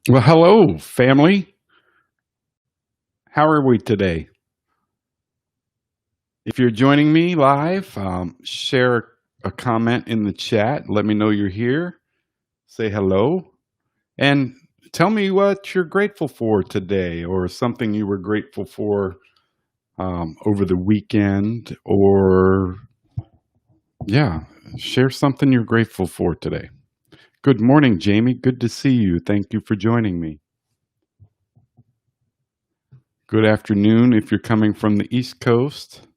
Well, hello, family. How are we today? If you're joining me live, share a comment in the chat. Let me know you're here. Say hello. And tell me what you're grateful for today, or something you were grateful for over the weekend, or yeah, share something you're grateful for today. Good morning, Jamie. Good to see you. Thank you for joining me. Good afternoon if you're coming from the East Coast.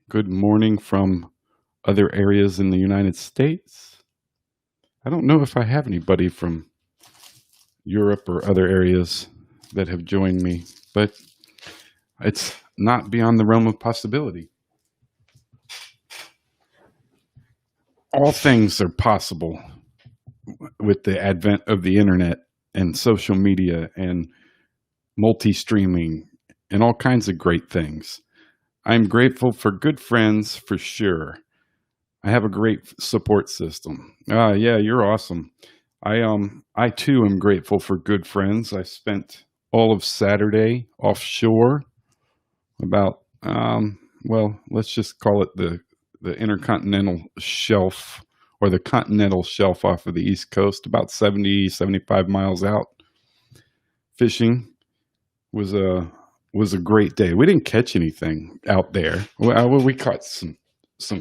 Good morning from other areas in the United States. I don't know if I have anybody from Europe or other areas that have joined me, but it's not beyond the realm of possibility. All things are possible with the advent of the internet and social media and multi-streaming and all kinds of great things. I'm grateful for good friends for sure. I have a great support system. Yeah, you're awesome. I too am grateful for good friends. I spent all of Saturday offshore, about well, let's just call it the intercontinental shelf, or the continental shelf off of the East Coast, about 75 miles out. Fishing was a great day. We didn't catch anything out there. Well, we caught some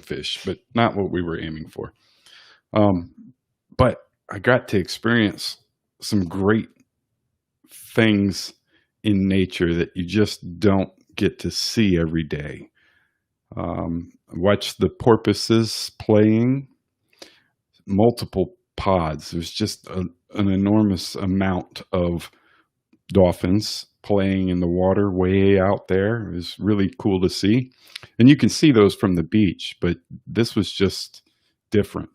fish, but not what we were aiming for. But I got to experience some great things in nature that you just don't get to see every day. Watch the porpoises playing, multiple pods. There's just an enormous amount of dolphins playing in the water way out there. It was really cool to see. And you can see those from the beach, but this was just different.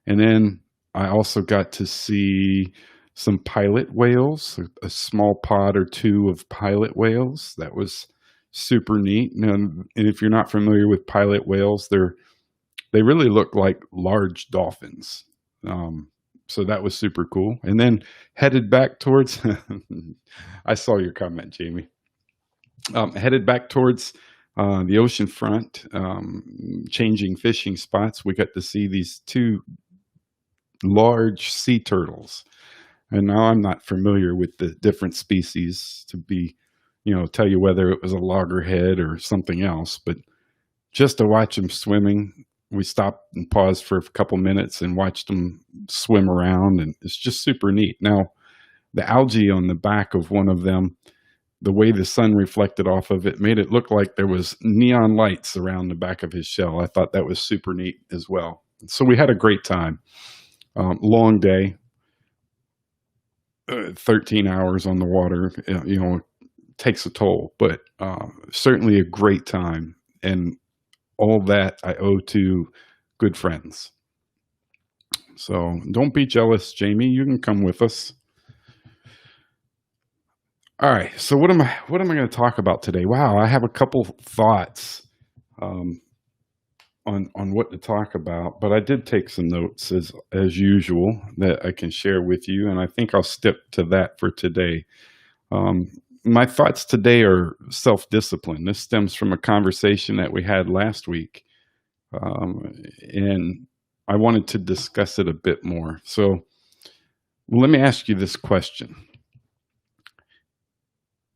And then I also got to see some pilot whales, a small pod or two of pilot whales. That was super neat. And if you're not familiar with pilot whales, they really look like large dolphins. So that was super cool. And then headed back towards, I saw your comment, Jamie. Headed back towards the ocean front, changing fishing spots. We got to see these two large sea turtles. And now I'm not familiar with the different species to be, tell you whether it was a loggerhead or something else. But just to watch them swimming, we stopped and paused for a couple minutes and watched them swim around, and it's just super neat. Now, the algae on the back of one of them, the way the sun reflected off of it, made it look like there was neon lights around the back of his shell. I thought that was super neat as well. So we had a great time. Long day, 13 hours on the water, takes a toll, but certainly a great time. And all that I owe to good friends. So don't be jealous, Jamie. You can come with us. All right. So what am I going to talk about today? Wow, I have a couple thoughts on what to talk about, but I did take some notes as usual that I can share with you, and I think I'll stick to that for today. My thoughts today are self-discipline. This stems from a conversation that we had last week, and I wanted to discuss it a bit more. So let me ask you this question.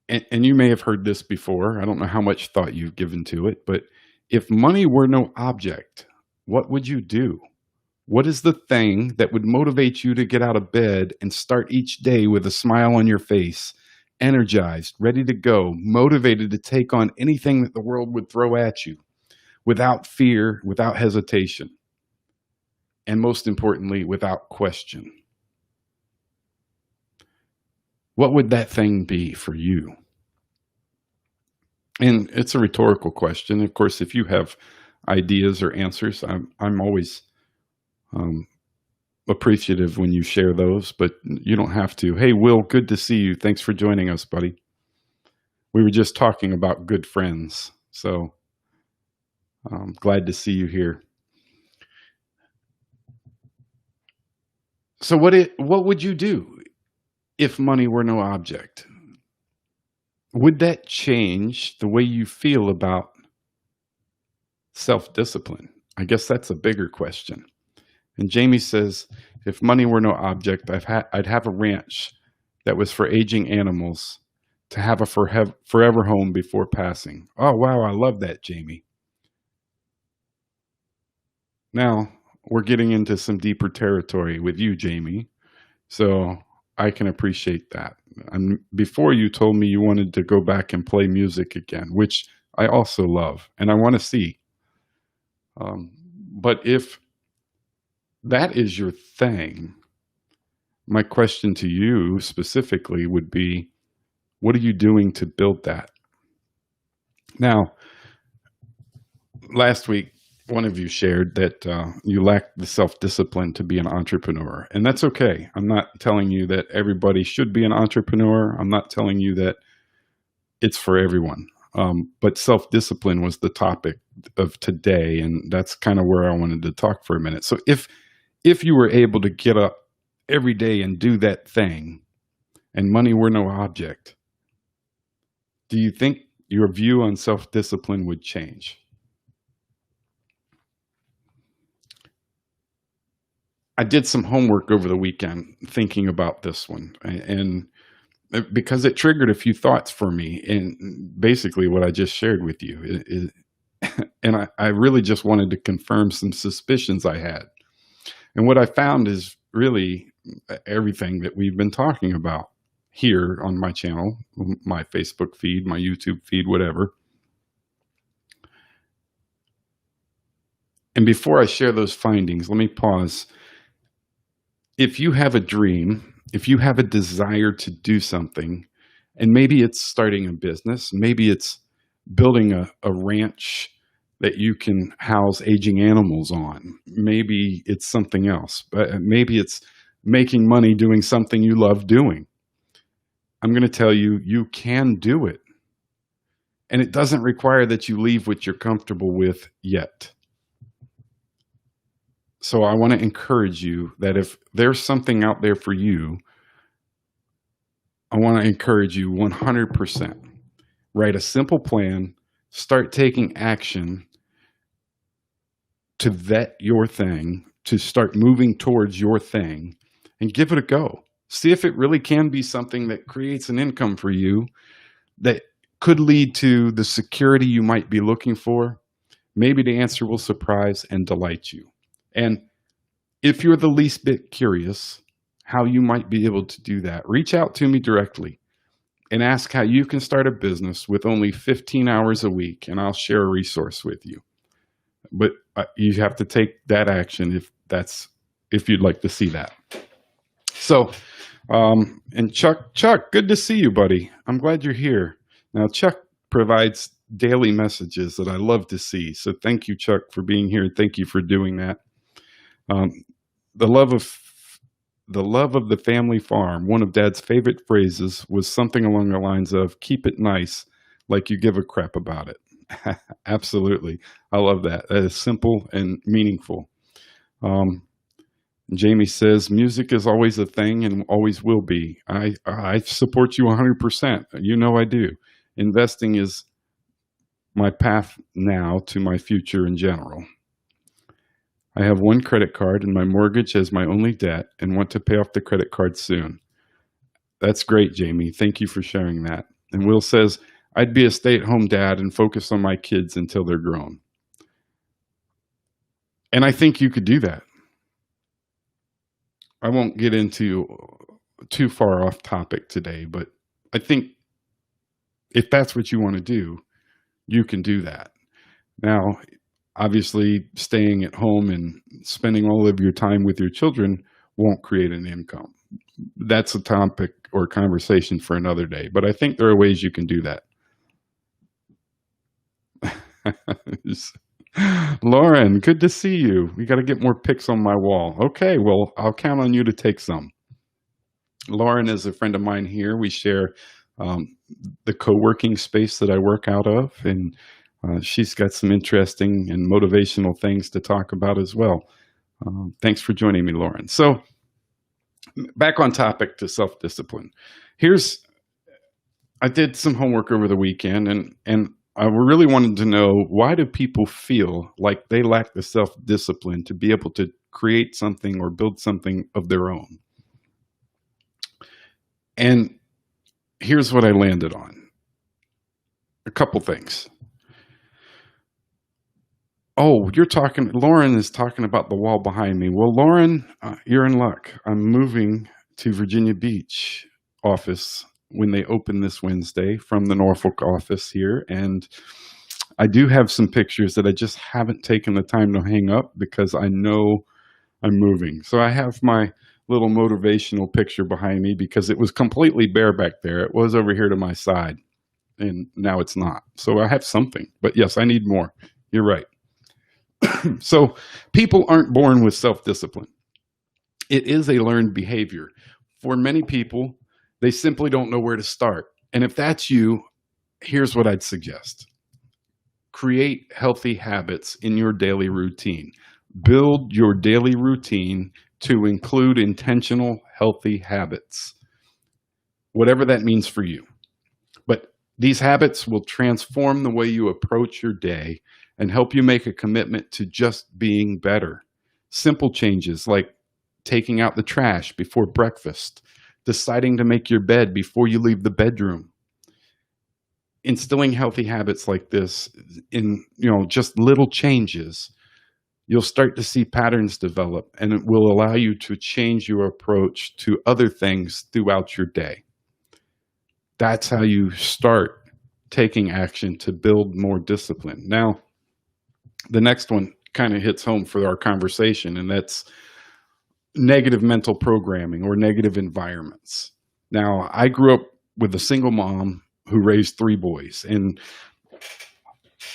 And you may have heard this before. I don't know how much thought you've given to it, but if money were no object, what would you do? What is the thing that would motivate you to get out of bed and start each day with a smile on your face, energized, ready to go, motivated to take on anything that the world would throw at you, without fear, without hesitation, and most importantly, without question? what would that thing be for you? And it's a rhetorical question. Of course, if you have ideas or answers, I'm always um, appreciative when you share those, but you don't have to. Hey, Will, good to see you. Thanks for joining us, buddy. We were just talking about good friends, so I'm glad to see you here. So what would you do if money were no object? Would that change the way you feel about self-discipline? I guess that's a bigger question. And Jamie says, if money were no object, I'd have a ranch that was for aging animals to have a forever home before passing. Oh, wow, I love that, Jamie. Now, we're getting into some deeper territory with you, Jamie. So I can appreciate that. And before you told me you wanted to go back and play music again, which I also love and I want to see. But if that is your thing, my question to you specifically would be, what are you doing to build that? Now, last week, one of you shared that you lack the self-discipline to be an entrepreneur, and that's okay. I'm not telling you that everybody should be an entrepreneur. I'm not telling you that it's for everyone. But self-discipline was the topic of today, and that's kind of where I wanted to talk for a minute. So if you were able to get up every day and do that thing, and money were no object, do you think your view on self-discipline would change? I did some homework over the weekend thinking about this one, and because it triggered a few thoughts for me, and basically what I just shared with you is, and I really just wanted to confirm some suspicions I had. And what I found is really everything that we've been talking about here on my channel, my Facebook feed, my YouTube feed, whatever. And before I share those findings, let me pause. If you have a dream, if you have a desire to do something, and maybe it's starting a business, maybe it's building a ranch that you can house aging animals on, maybe it's something else, but maybe it's making money doing something you love doing. I'm going to tell you, you can do it. And it doesn't require that you leave what you're comfortable with yet. So I want to encourage you that if there's something out there for you, I want to encourage you 100%. Write a simple plan, start taking action to vet your thing, to start moving towards your thing, and give it a go. See if it really can be something that creates an income for you that could lead to the security you might be looking for. Maybe the answer will surprise and delight you. And if you're the least bit curious how you might be able to do that, reach out to me directly and ask how you can start a business with only 15 hours a week, and I'll share a resource with you. But you have to take that action if you'd like to see that. So, and Chuck, good to see you, buddy. I'm glad you're here. Now, Chuck provides daily messages that I love to see. So thank you, Chuck, for being here. Thank you for doing that. The love of the family farm. One of Dad's favorite phrases was something along the lines of "keep it nice, like you give a crap about it." Absolutely, I love that. That is simple and meaningful. Jamie says music is always a thing and always will be. I support you 100%. You know I do. Investing is my path now to my future in general. I have one credit card and my mortgage as my only debt and want to pay off the credit card soon. That's great, Jamie. Thank you for sharing that. And Will says, I'd be a stay-at-home dad and focus on my kids until they're grown. And I think you could do that. I won't get into too far off topic today, but I think if that's what you want to do, you can do that. Now, obviously, staying at home and spending all of your time with your children won't create an income. That's a topic or conversation for another day, but I think there are ways you can do that. Lauren, good to see you. We got to get more pics on my wall. Okay, well, I'll count on you to take some. Lauren is a friend of mine here. We share the co-working space that I work out of, and she's got some interesting and motivational things to talk about as well. Thanks for joining me, Lauren. So back on topic to self-discipline. I did some homework over the weekend, and I really wanted to know, why do people feel like they lack the self-discipline to be able to create something or build something of their own? And here's what I landed on. A couple things. Oh, Lauren is talking about the wall behind me. Well, Lauren, you're in luck. I'm moving to Virginia Beach office when they open this Wednesday from the Norfolk office here. And I do have some pictures that I just haven't taken the time to hang up because I know I'm moving. So I have my little motivational picture behind me because it was completely bare back there. It was over here to my side, and now it's not. So I have something, but yes, I need more. You're right. So people aren't born with self-discipline. It is a learned behavior. For many people, they simply don't know where to start. And if that's you, here's what I'd suggest. Create healthy habits in your daily routine. Build your daily routine to include intentional, healthy habits, whatever that means for you. But these habits will transform the way you approach your day and help you make a commitment to just being better. Simple changes like taking out the trash before breakfast, deciding to make your bed before you leave the bedroom. Instilling healthy habits like this in, just little changes, you'll start to see patterns develop, and it will allow you to change your approach to other things throughout your day. That's how you start taking action to build more discipline. Now, the next one kind of hits home for our conversation, and that's negative mental programming or negative environments. Now, I grew up with a single mom who raised 3 boys, and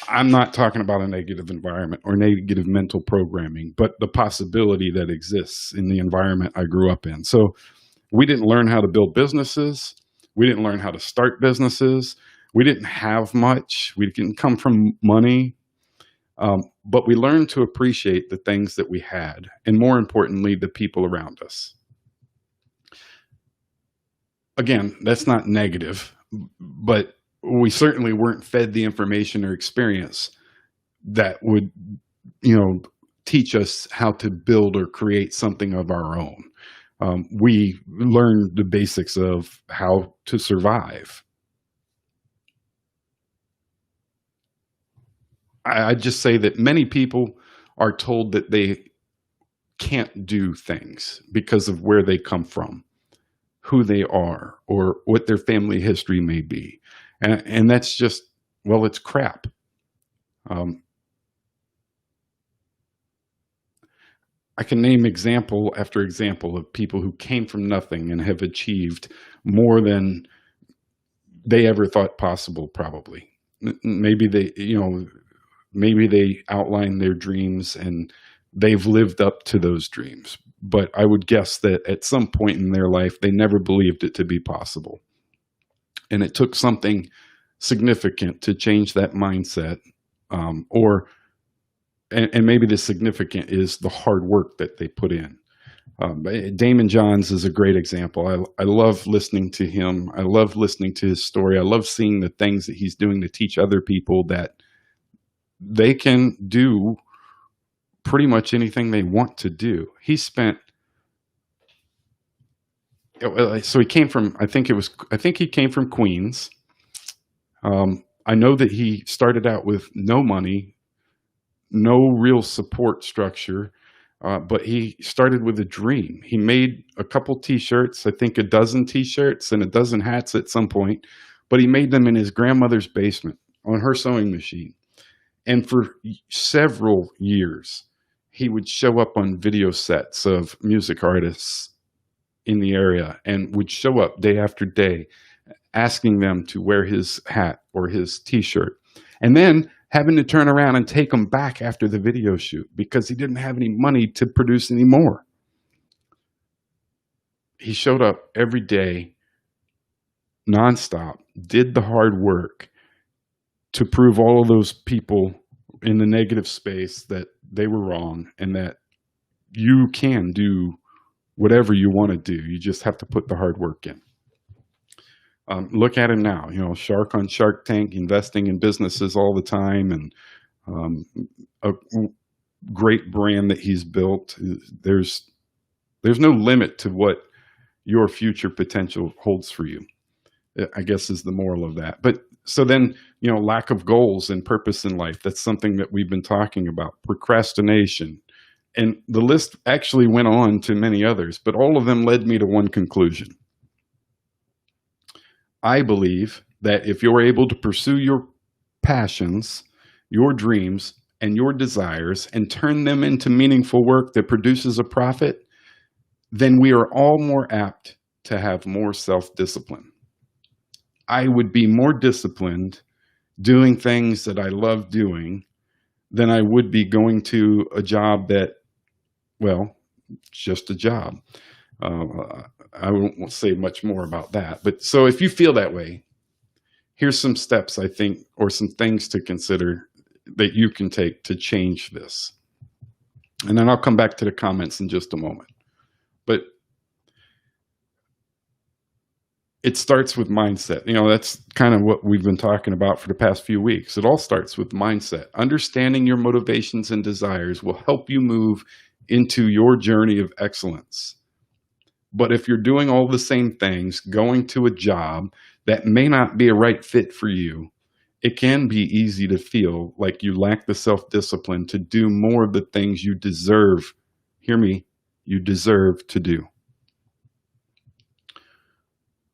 I'm not talking about a negative environment or negative mental programming, but the possibility that exists in the environment I grew up in. So we didn't learn how to build businesses. We didn't learn how to start businesses. We didn't have much. We didn't come from money. But we learned to appreciate the things that we had, and more importantly, the people around us. Again, that's not negative, but we certainly weren't fed the information or experience that would, teach us how to build or create something of our own. We learned the basics of how to survive. I just say that many people are told that they can't do things because of where they come from, who they are, or what their family history may be. And that's just, well, it's crap. I can name example after example of people who came from nothing and have achieved more than they ever thought possible, probably. Maybe they outline their dreams and they've lived up to those dreams. But I would guess that at some point in their life, they never believed it to be possible. And it took something significant to change that mindset. And maybe the significant is the hard work that they put in. Damon Johns is a great example. I love listening to him. I love listening to his story. I love seeing the things that he's doing to teach other people that they can do pretty much anything they want to do. So he came from, I think he came from Queens. I know that he started out with no money, no real support structure, but he started with a dream. He made a couple t-shirts, I think a dozen t-shirts and a dozen hats at some point, but he made them in his grandmother's basement on her sewing machine. And for several years, he would show up on video sets of music artists in the area and would show up day after day, asking them to wear his hat or his t-shirt, and then having to turn around and take them back after the video shoot because he didn't have any money to produce any more. He showed up every day, nonstop, did the hard work to prove all of those people in the negative space that they were wrong and that you can do whatever you want to do. You just have to put the hard work in. Look at him now, Shark on Shark Tank, investing in businesses all the time, and a great brand that he's built. There's no limit to what your future potential holds for you, I guess, is the moral of that. But so then, lack of goals and purpose in life, that's something that we've been talking about. Procrastination. And the list actually went on to many others, but all of them led me to one conclusion. I believe that if you're able to pursue your passions, your dreams, and your desires and turn them into meaningful work that produces a profit, then we are all more apt to have more self-discipline. I would be more disciplined doing things that I love doing than I would be going to a job that, well, just a job. I won't say much more about that. But so if you feel that way, here's some steps, I think, or some things to consider that you can take to change this. And then I'll come back to the comments in just a moment. But it starts with mindset. That's kind of what we've been talking about for the past few weeks. It all starts with mindset. Understanding your motivations and desires will help you move into your journey of excellence. But if you're doing all the same things, going to a job that may not be a right fit for you, it can be easy to feel like you lack the self-discipline to do more of the things you deserve. Hear me, you deserve to do.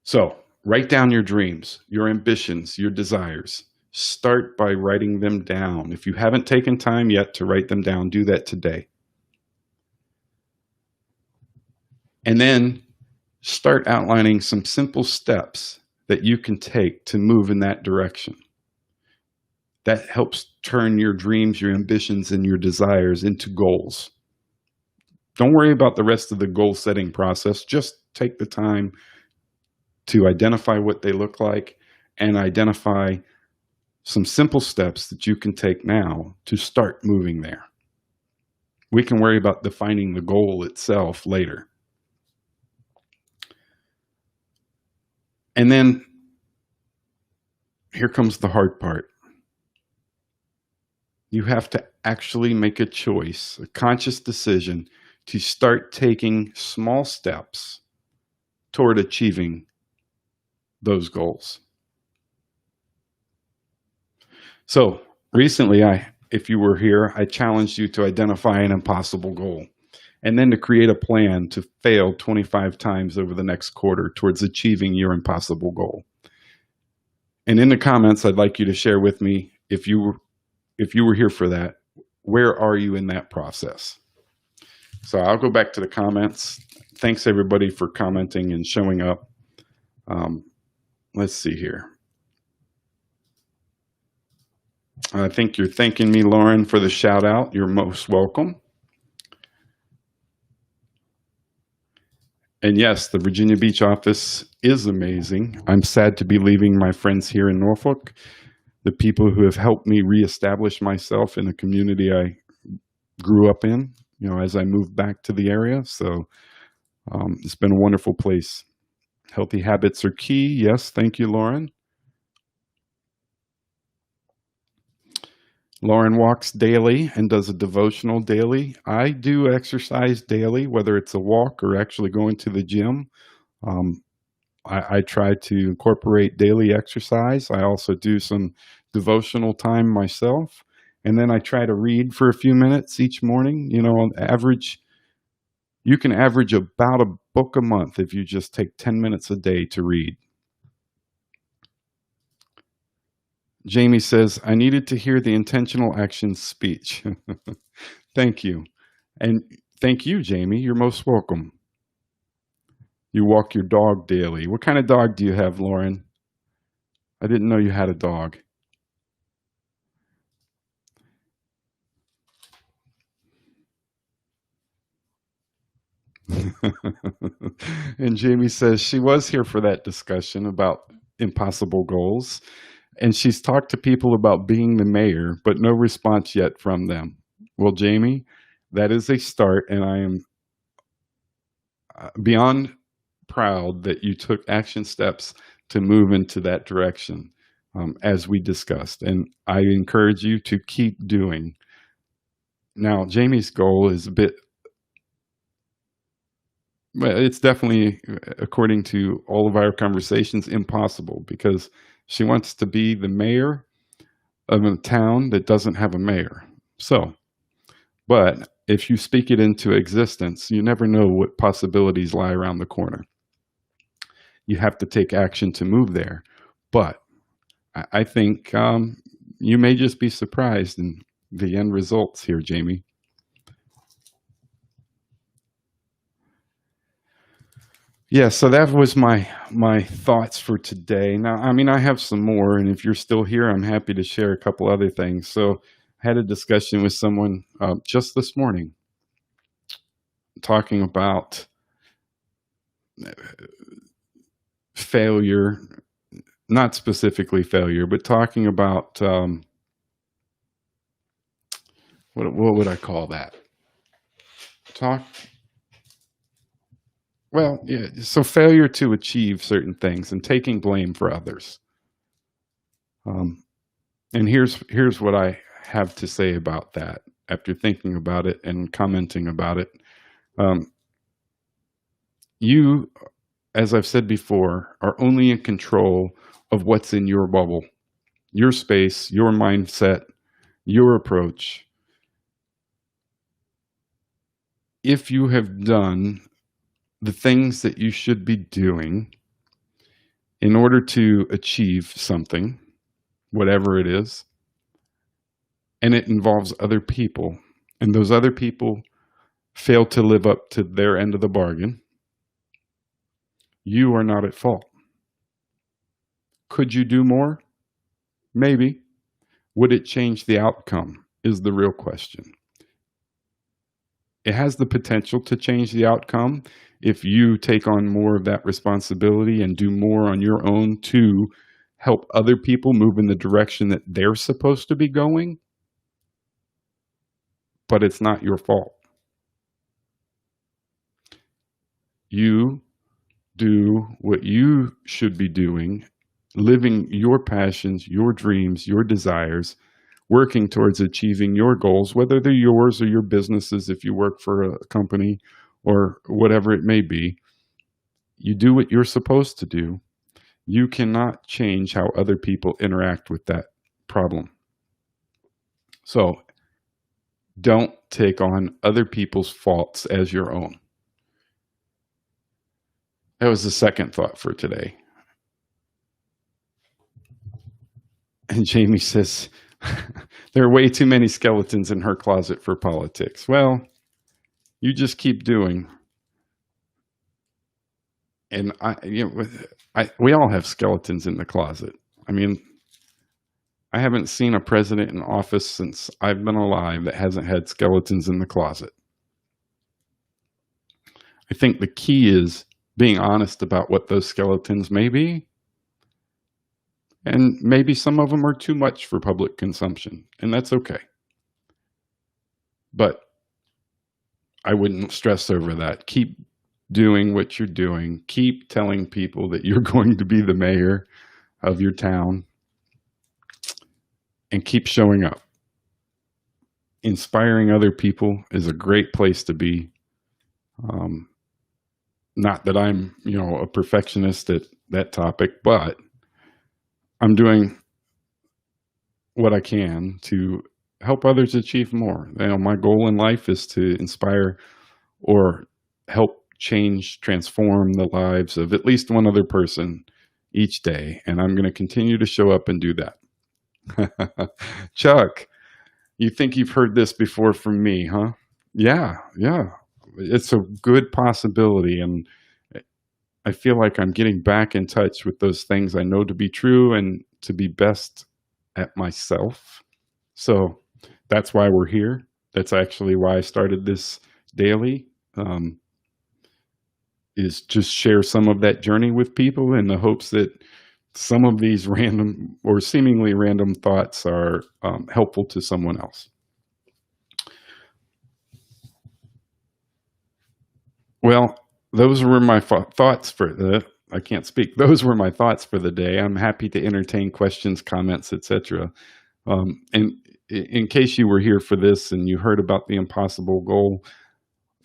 So write down your dreams, your ambitions, your desires. Start by writing them down. If you haven't taken time yet to write them down, do that today. And then start outlining some simple steps that you can take to move in that direction. That helps turn your dreams, your ambitions, and your desires into goals. Don't worry about the rest of the goal setting process. Just take the time to identify what they look like and identify some simple steps that you can take now to start moving there. We can worry about defining the goal itself later. And then here comes the hard part. You have to actually make a choice, a conscious decision to start taking small steps toward achieving those goals. So recently, if you were here, I challenged you to identify an impossible goal and then to create a plan to fail 25 times over the next quarter towards achieving your impossible goal. And in the comments, I'd like you to share with me, if you were here for that, where are you in that process? So I'll go back to the comments. Thanks everybody for commenting and showing up. Let's see here. I think you're thanking me, Lauren, for the shout out. You're most welcome. And yes, the Virginia Beach office is amazing. I'm sad to be leaving my friends here in Norfolk, the people who have helped me reestablish myself in the community I grew up in, as I moved back to the area. So it's been a wonderful place. Healthy habits are key. Yes, thank you, Lauren. Lauren walks daily and does a devotional daily. I do exercise daily, whether it's a walk or actually going to the gym. I try to incorporate daily exercise. I also do some devotional time myself. And then I try to read for a few minutes each morning. On average, you can average about a book a month if you just take 10 minutes a day to read. Jamie says, I needed to hear the intentional action speech. Thank you. And thank you, Jamie. You're most welcome. You walk your dog daily. What kind of dog do you have, Lauren? I didn't know you had a dog. And Jamie says she was here for that discussion about impossible goals. And she's talked to people about being the mayor, but no response yet from them. Well, Jamie, that is a start. And I am beyond proud that you took action steps to move into that direction, as we discussed. And I encourage you to keep doing. Now, Jamie's goal is a bit, well, it's definitely, according to all of our conversations, impossible because she wants to be the mayor of a town that doesn't have a mayor. So, but if you speak it into existence, you never know what possibilities lie around the corner. You have to take action to move there. But I think you may just be surprised in the end results here, Jamie. Yeah, so that was my thoughts for today. Now, I mean, I have some more, and if you're still here, I'm happy to share a couple other things. So, I had a discussion with someone just this morning, talking about failure, not specifically failure, but talking about what would I call that? Talk. Well, yeah. So failure to achieve certain things and taking blame for others. Um, and here's what I have to say about that after thinking about it and commenting about it. Um, you, as I've said before, are only in control of what's in your bubble, your space, your mindset, your approach. If you have done the things that you should be doing in order to achieve something, whatever it is, and it involves other people, and those other people fail to live up to their end of the bargain, you are not at fault. Could you do more? Maybe. Would it change the outcome? Is the real question. It has the potential to change the outcome if you take on more of that responsibility and do more on your own to help other people move in the direction that they're supposed to be going. But it's not your fault. You do what you should be doing, living your passions, your dreams, your desires, working towards achieving your goals, whether they're yours or your businesses, if you work for a company or whatever it may be. You do what you're supposed to do. You cannot change how other people interact with that problem. So don't take on other people's faults as your own. That was the second thought for today. And Jamie says, there are way too many skeletons in her closet for politics. Well, you just keep doing. And we all have skeletons in the closet. I mean, I haven't seen a president in office since I've been alive that hasn't had skeletons in the closet. I think the key is being honest about what those skeletons may be. And maybe some of them are too much for public consumption, and that's okay. But I wouldn't stress over that. Keep doing what you're doing. Keep telling people that you're going to be the mayor of your town, and keep showing up. Inspiring other people is a great place to be. Not that I'm, a perfectionist at that topic, but I'm doing what I can to help others achieve more. My goal in life is to inspire or help change, transform the lives of at least one other person each day. And I'm going to continue to show up and do that. Chuck, you think you've heard this before from me, huh? Yeah. It's a good possibility. And I feel like I'm getting back in touch with those things I know to be true and to be best at myself. So that's why we're here. That's actually why I started this daily. Is just share some of that journey with people in the hopes that some of these random or seemingly random thoughts are helpful to someone else. Well, those were my thoughts for the. I can't speak. Those were my thoughts for the day. I'm happy to entertain questions, comments, etc. And in case you were here for this and you heard about the impossible goal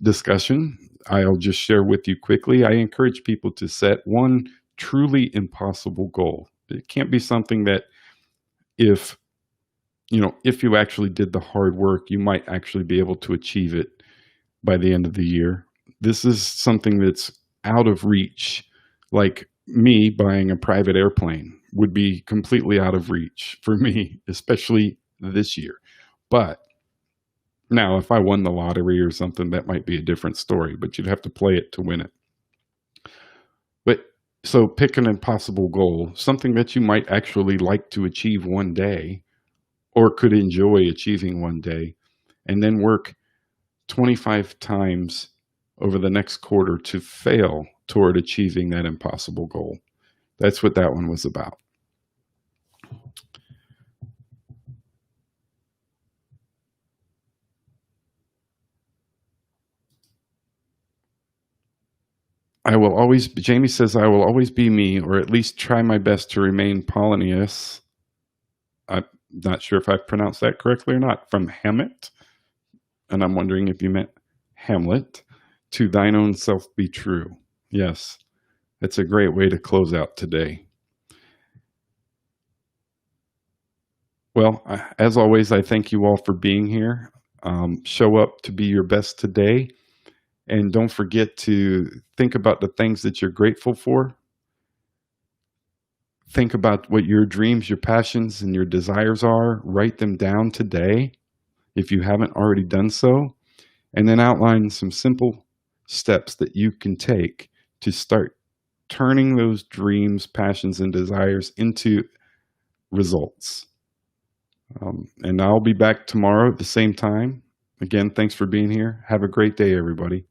discussion, I'll just share with you quickly. I encourage people to set one truly impossible goal. It can't be something that if if you actually did the hard work, you might actually be able to achieve it by the end of the year. This is something that's out of reach, like me buying a private airplane would be completely out of reach for me, especially this year. But now, if I won the lottery or something, that might be a different story, but you'd have to play it to win it. But so pick an impossible goal, something that you might actually like to achieve one day or could enjoy achieving one day, and then work 25 times over the next quarter to fail toward achieving that impossible goal. That's what that one was about. Jamie says, I will always be me, or at least try my best to remain Polonius. I'm not sure if I've pronounced that correctly or not. From Hamlet, and I'm wondering if you meant Hamlet, to thine own self be true. Yes, that's a great way to close out today. Well, as always, I thank you all for being here. Show up to be your best today. And don't forget to think about the things that you're grateful for. Think about what your dreams, your passions, and your desires are. Write them down today if you haven't already done so. And then outline some simple steps that you can take to start turning those dreams, passions, and desires into results. And I'll be back tomorrow at the same time. Again, thanks for being here. Have a great day, everybody.